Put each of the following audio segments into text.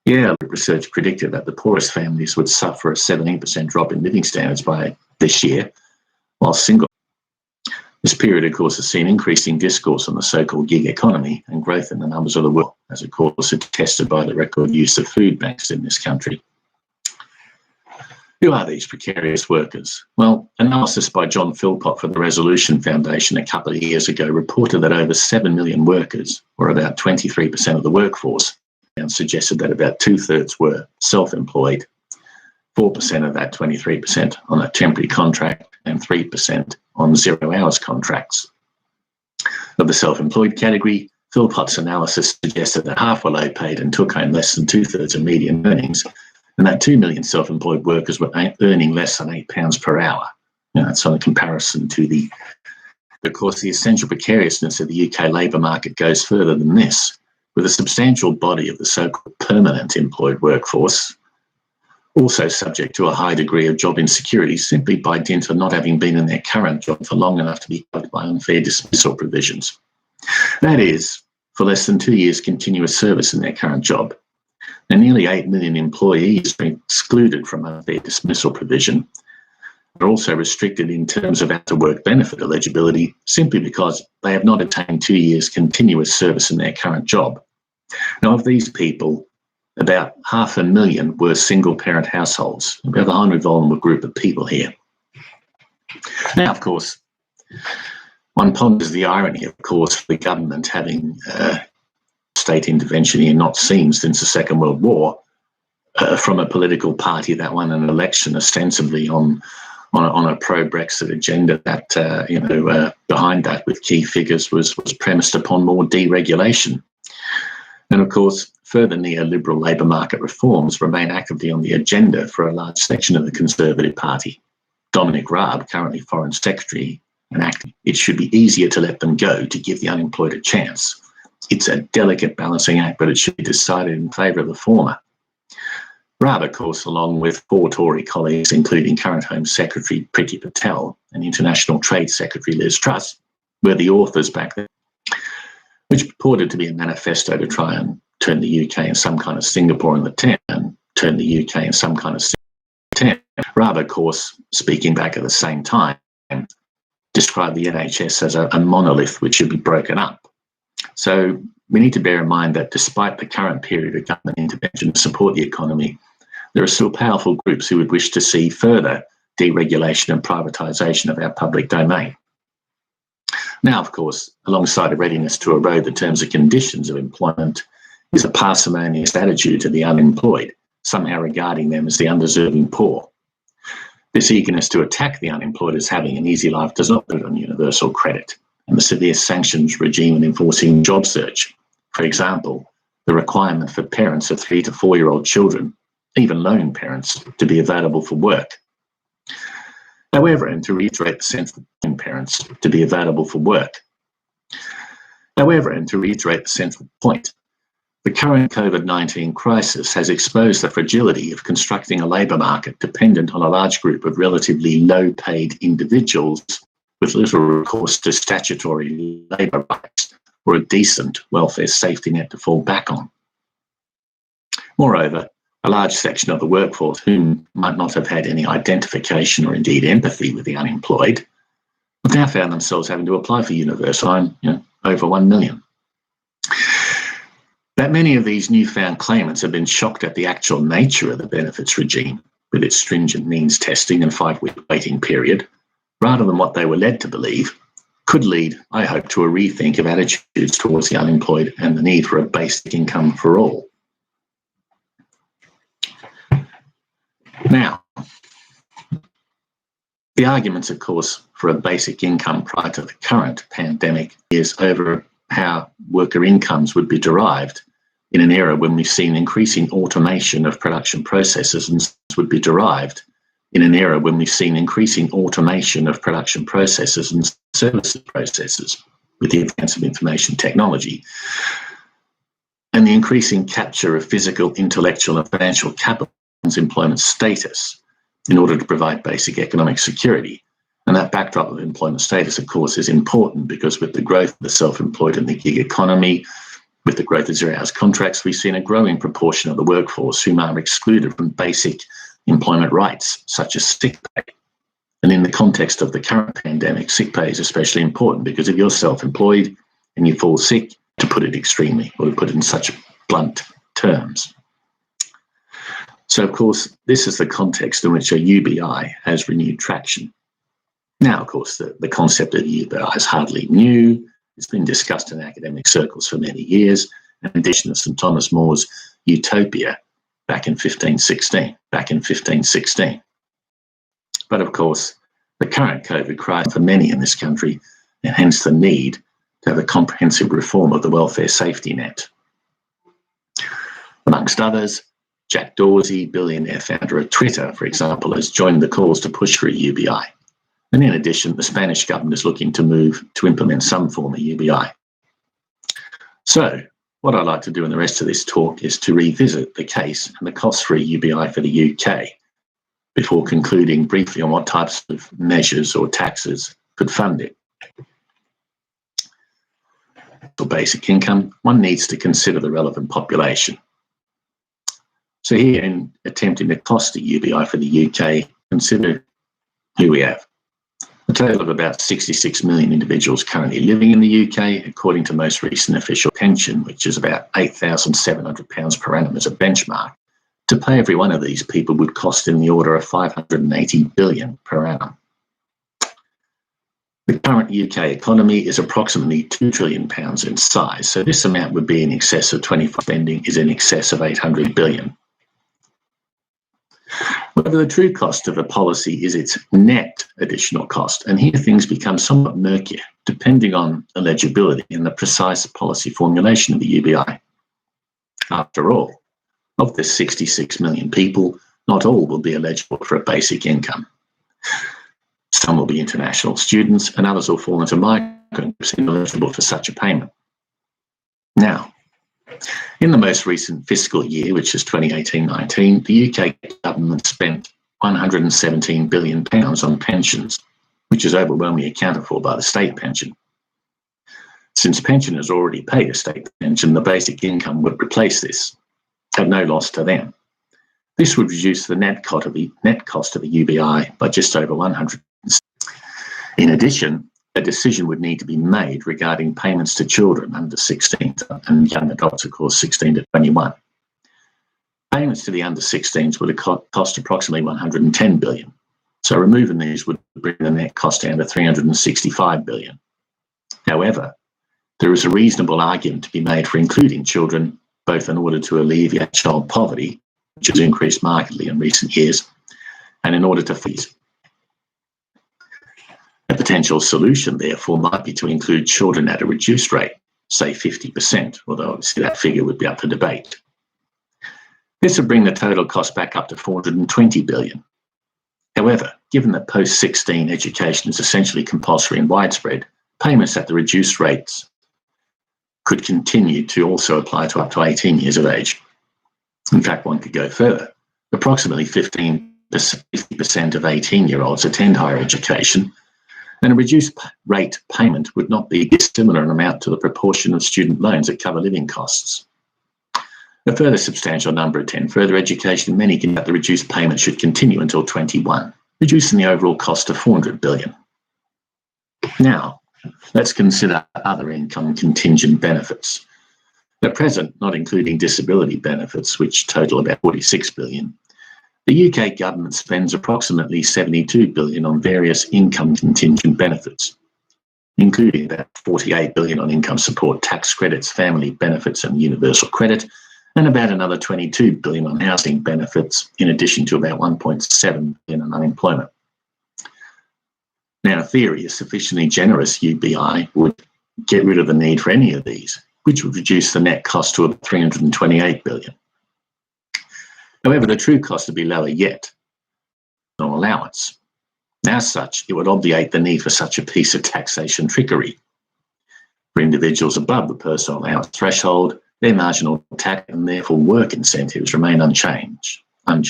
Yeah, research predicted that the poorest families would suffer a 17% drop in living standards by this year, while single. This period, of course, has seen increasing discourse on the so-called gig economy and growth in the numbers of the world, as of course attested by the record use of food banks in this country. Who are these precarious workers? Well, analysis by John Philpott for the Resolution Foundation a couple of years ago reported that over 7 million workers, or about 23% of the workforce, and suggested that about 2/3 were self-employed, 4% of that 23% on a temporary contract, and 3% on 0 hours contracts. Of the self-employed category, Philpott's analysis suggested that half were low paid and took home less than 2/3 of median earnings, and that 2 million self-employed workers were earning less than £8 per hour. That's on a comparison to of course, the essential precariousness of the UK labour market goes further than this, with a substantial body of the so-called permanent employed workforce also subject to a high degree of job insecurity simply by dint of not having been in their current job for long enough to be covered by unfair dismissal provisions. That is, for less than 2 years continuous service in their current job. Now, nearly 8 million employees are excluded from unfair dismissal provision. Are also restricted in terms of out-of-work benefit eligibility simply because they have not attained 2 years continuous service in their current job. Now, of these people, about 500,000 were single-parent households. We have a highly vulnerable group of people here. Now, of course, one ponders the irony, of course, for the government having state intervention here not seen since the Second World War from a political party that won an election ostensibly on a pro-Brexit agenda that, behind that with key figures was premised upon more deregulation. And of course, further neoliberal labour market reforms remain actively on the agenda for a large section of the Conservative Party. Dominic Raab, currently Foreign Secretary, enacted it should be easier to let them go to give the unemployed a chance. It's a delicate balancing act, but it should be decided in favour of the former. Raab, of course, along with 4 Tory colleagues, including current Home Secretary Priti Patel and International Trade Secretary Liz Truss, were the authors back then, which purported to be a manifesto to try and turn the UK in some kind of Singapore in the 10, and turn the UK in some kind of Singapore 10. Raab, of course, speaking back at the same time, described the NHS as a monolith which should be broken up. So we need to bear in mind that despite the current period of government intervention to support the economy, there are still powerful groups who would wish to see further deregulation and privatisation of our public domain. Now, of course, alongside a readiness to erode the terms and conditions of employment is a parsimonious attitude to the unemployed, somehow regarding them as the undeserving poor. This eagerness to attack the unemployed as having an easy life does not put on universal credit, and the severe sanctions regime in enforcing job search. For example, the requirement for parents of 3 to 4-year-old children, even lone parents, to be available for work. However, and to reiterate the central point, the current COVID-19 crisis has exposed the fragility of constructing a labour market dependent on a large group of relatively low-paid individuals with little recourse to statutory labour rights or a decent welfare safety net to fall back on. Moreover, a large section of the workforce who might not have had any identification or indeed empathy with the unemployed have now found themselves having to apply for universal, over 1 million. That many of these newfound claimants have been shocked at the actual nature of the benefits regime, with its stringent means testing and 5-week waiting period, rather than what they were led to believe, could lead, I hope, to a rethink of attitudes towards the unemployed and the need for a basic income for all. Now, the arguments, of course, for a basic income prior to the current pandemic is over how worker incomes would be derived in an era when we've seen increasing automation of production processes and would be derived in an era when we've seen increasing automation of production processes and services processes with the advance of information technology and the increasing capture of physical, intellectual and financial capital employment status in order to provide basic economic security. And that backdrop of employment status, of course, is important because with the growth of the self-employed and the gig economy, With the growth of zero-hours contracts, we've seen a growing proportion of the workforce whom are excluded from basic employment rights, such as sick pay. And in the context of the current pandemic, sick pay is especially important because if you're self-employed and you fall sick, to put it extremely, or to put it in such blunt terms. So, of course, this is the context in which a UBI has renewed traction. Now, of course, the concept of UBI is hardly new. It's been discussed in academic circles for many years, in addition to St. Thomas More's Utopia back in 1516. But, of course, the current COVID crisis for many in this country, and hence the need to have a comprehensive reform of the welfare safety net. Amongst others, Jack Dorsey, billionaire founder of Twitter, for example, has joined the calls to push for a UBI. And in addition, the Spanish government is looking to implement some form of UBI. So, what I'd like to do in the rest of this talk is to revisit the case and the costs for a UBI for the UK before concluding briefly on what types of measures or taxes could fund it. For basic income, one needs to consider the relevant population. So here, in attempting to cost a UBI for the UK, consider who we have. A total of about 66 million individuals currently living in the UK, according to most recent official pension, which is about £8,700 per annum as a benchmark. To pay every one of these people would cost in the order of 580 billion per annum. The current UK economy is approximately £2 trillion in size, so this amount would be in excess of 25 spending is in excess of 800 billion. However, the true cost of a policy is its net additional cost, and here things become somewhat murkier, depending on eligibility and the precise policy formulation of the UBI. After all, of the 66 million people, not all will be eligible for a basic income. Some will be international students, and others will fall into migrant groups ineligible for such a payment. Now, in the most recent fiscal year, which is 2018-19, the UK government spent £117 billion on pensions, which is overwhelmingly accounted for by the state pension. Since pensioners already pay a state pension, the basic income would replace this, at no loss to them. This would reduce the net cost of a UBI by just over 100. In addition, a decision would need to be made regarding payments to children under 16 and young adults, of course, 16 to 21. Payments to the under 16s would cost approximately 110 billion. So removing these would bring the net cost down to 365 billion. However, there is a reasonable argument to be made for including children, both in order to alleviate child poverty, which has increased markedly in recent years, and in order to fees. A potential solution, therefore, might be to include children at a reduced rate, say 50%, although obviously that figure would be up for debate. This would bring the total cost back up to 420 billion. However, given that post-16 education is essentially compulsory and widespread, payments at the reduced rates could continue to also apply to up to 18 years of age. In fact, one could go further. Approximately 50% of 18-year-olds attend higher education, and a reduced rate payment would not be dissimilar in amount to the proportion of student loans that cover living costs. A further substantial number attend further education. Many can that the reduced payment should continue until 21, reducing the overall cost to 400 billion. Now, let's consider other income contingent benefits. At present, not including disability benefits, which total about 46 billion, the UK government spends approximately 72 billion on various income contingent benefits, including about 48 billion on income support tax credits, family benefits and universal credit, and about another 22 billion on housing benefits, in addition to about 1.7 billion on unemployment. Now, in theory, a sufficiently generous UBI would get rid of the need for any of these, which would reduce the net cost to about 328 billion. However, the true cost would be lower yet, on allowance. As such, it would obviate the need for such a piece of taxation trickery. For individuals above the personal allowance threshold, their marginal tax and therefore work incentives remain unchanged. Now,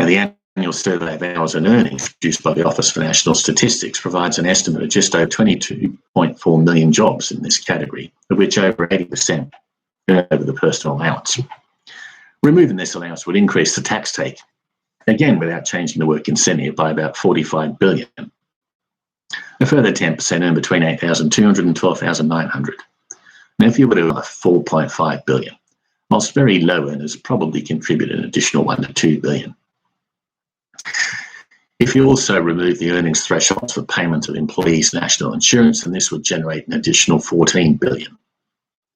the annual survey of hours and earnings produced by the Office for National Statistics provides an estimate of just over 22.4 million jobs in this category, of which over 80% earn over the personal allowance. Removing this allowance would increase the tax take, again without changing the work incentive, by about 45 billion. A further 10% earn between 8,200 and 12,900. Now, if you were to earn 4.5 billion, whilst very low earners probably contribute an additional 1 to 2 billion. If you also remove the earnings thresholds for payment of employees' national insurance, then this would generate an additional 14 billion.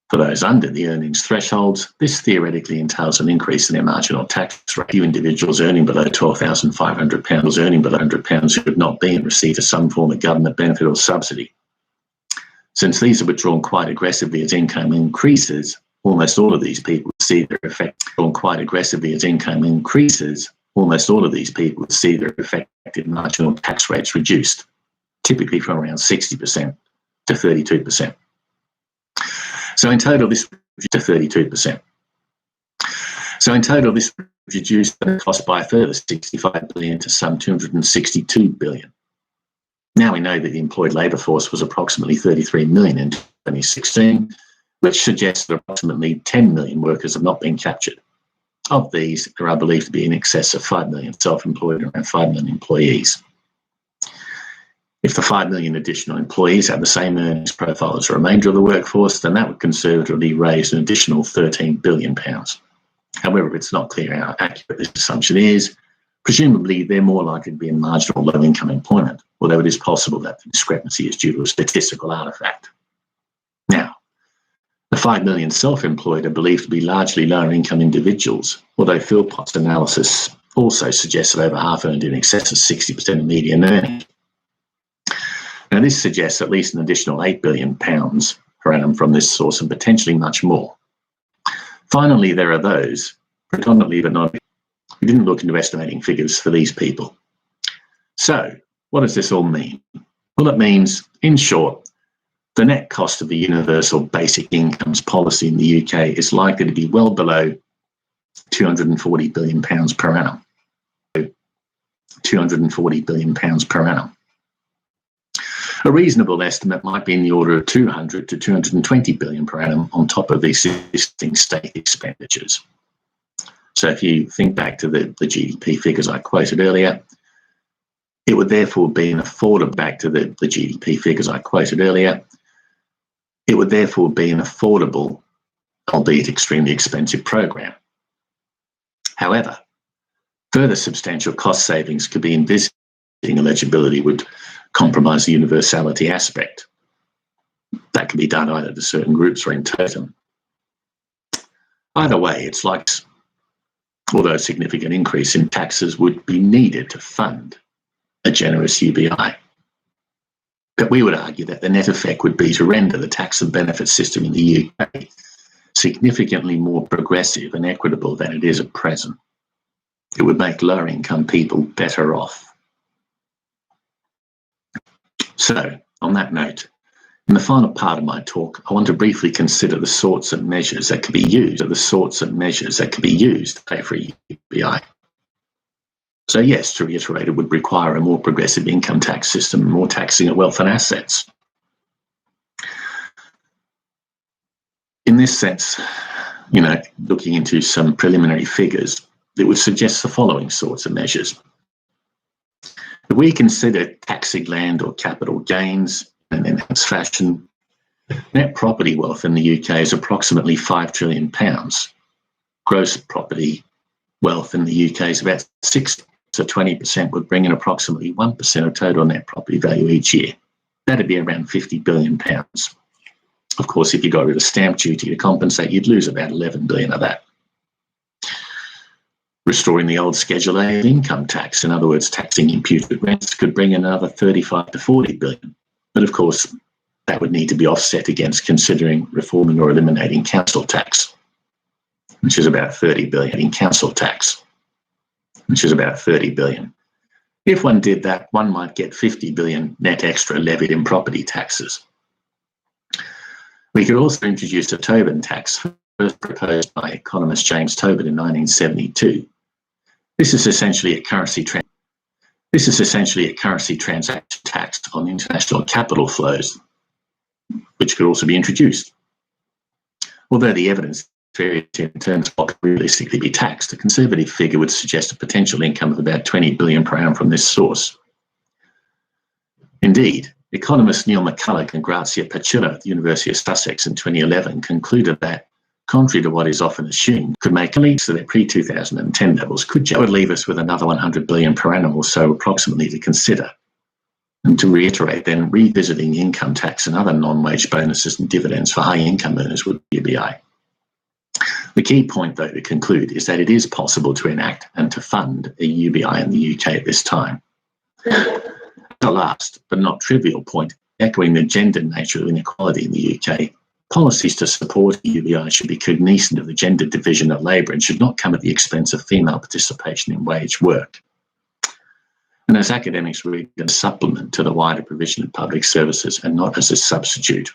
For those under the earnings thresholds, this theoretically entails an increase in their marginal tax rate. Few individuals earning below £12,500 earning below £100 who would not be and receive some form of government benefit or subsidy. Since these are withdrawn quite aggressively as income increases, almost all of these people would see their effective marginal tax rates reduced, typically from around 60% to 32%. So in total, this reduced to 32%. So in total, this reduced the cost by a further 65 billion to some 262 billion. Now we know that the employed labour force was approximately 33 million in 2016, which suggests that approximately 10 million workers have not been captured. Of these, there are believed to be in excess of 5 million self-employed and around 5 million employees. If the 5 million additional employees have the same earnings profile as the remainder of the workforce, then that would conservatively raise an additional £13 billion. However, it's not clear how accurate this assumption is. Presumably, they're more likely to be in marginal low-income employment, although it is possible that the discrepancy is due to a statistical artefact. Now, the 5 million self-employed are believed to be largely lower-income individuals, although Philpott's analysis also suggests that over half earned in excess of 60% of median earnings. Now, this suggests at least an additional £8 billion per annum from this source and potentially much more. Finally, there are those, predominantly but not, who didn't look into estimating figures for these people. So, what does this all mean? Well, it means, in short, the net cost of the universal basic incomes policy in the UK is likely to be well below £240 billion per annum. £240 billion per annum. A reasonable estimate might be in the order of 200 to 220 billion per annum on top of the existing state expenditures. So if you think back to the GDP figures I quoted earlier, it would therefore be an affordable albeit extremely expensive program. However, further substantial cost savings could be envisaged. Eligibility would compromise the universality aspect. That can be done either to certain groups or in totem. Either way, it's like, although a significant increase in taxes would be needed to fund a generous UBI. But we would argue that the net effect would be to render the tax and benefit system in the UK significantly more progressive and equitable than it is at present. It would make lower income people better off. So, on that note, in the final part of my talk, I want to briefly consider the sorts of measures that could be used, to pay for a UBI. So yes, to reiterate, it would require a more progressive income tax system and more taxing of wealth and assets. In this sense, looking into some preliminary figures, it would suggest the following sorts of measures. If we consider taxing land or capital gains in an enhanced fashion, net property wealth in the UK is approximately £5 trillion. Gross property wealth in the UK is about 6, so 20% would bring in approximately 1% of total net property value each year. That'd be around £50 billion. Of course, if you got rid of stamp duty to compensate, you'd lose about 11 billion of that. Restoring the old Schedule A of income tax, in other words, taxing imputed rents, could bring in another 35 to 40 billion. But of course, that would need to be offset against considering reforming or eliminating council tax, which is about 30 billion in council tax, If one did that, one might get 50 billion net extra levied in property taxes. We could also introduce a Tobin tax, first proposed by economist James Tobin in 1972. This is essentially a currency transaction tax on international capital flows, which could also be introduced. Although the evidence varies in terms of what could realistically be taxed, a conservative figure would suggest a potential income of about 20 billion per annum from this source. Indeed, economists Neil McCulloch and Grazia Pacilla at the University of Sussex in 2011 concluded that, contrary to what is often assumed, could make leads to their pre-2010 levels, that would leave us with another 100 billion per annum or so approximately to consider. And to reiterate, then, revisiting income tax and other non-wage bonuses and dividends for high income earners would be UBI. The key point, though, to conclude is that it is possible to enact and to fund a UBI in the UK at this time. The last, but not trivial point, echoing the gender nature of inequality in the UK, policies to support UBI should be cognizant of the gender division of labour and should not come at the expense of female participation in wage work. And as academics read, a supplement to the wider provision of public services and not as a substitute.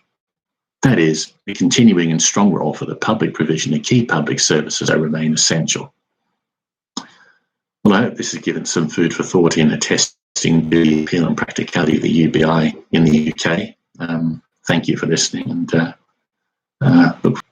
That is, the continuing and strong role for the public provision of key public services that remain essential. Well, I hope this has given some food for thought in attesting the appeal and practicality of the UBI in the UK. Thank you for listening, and look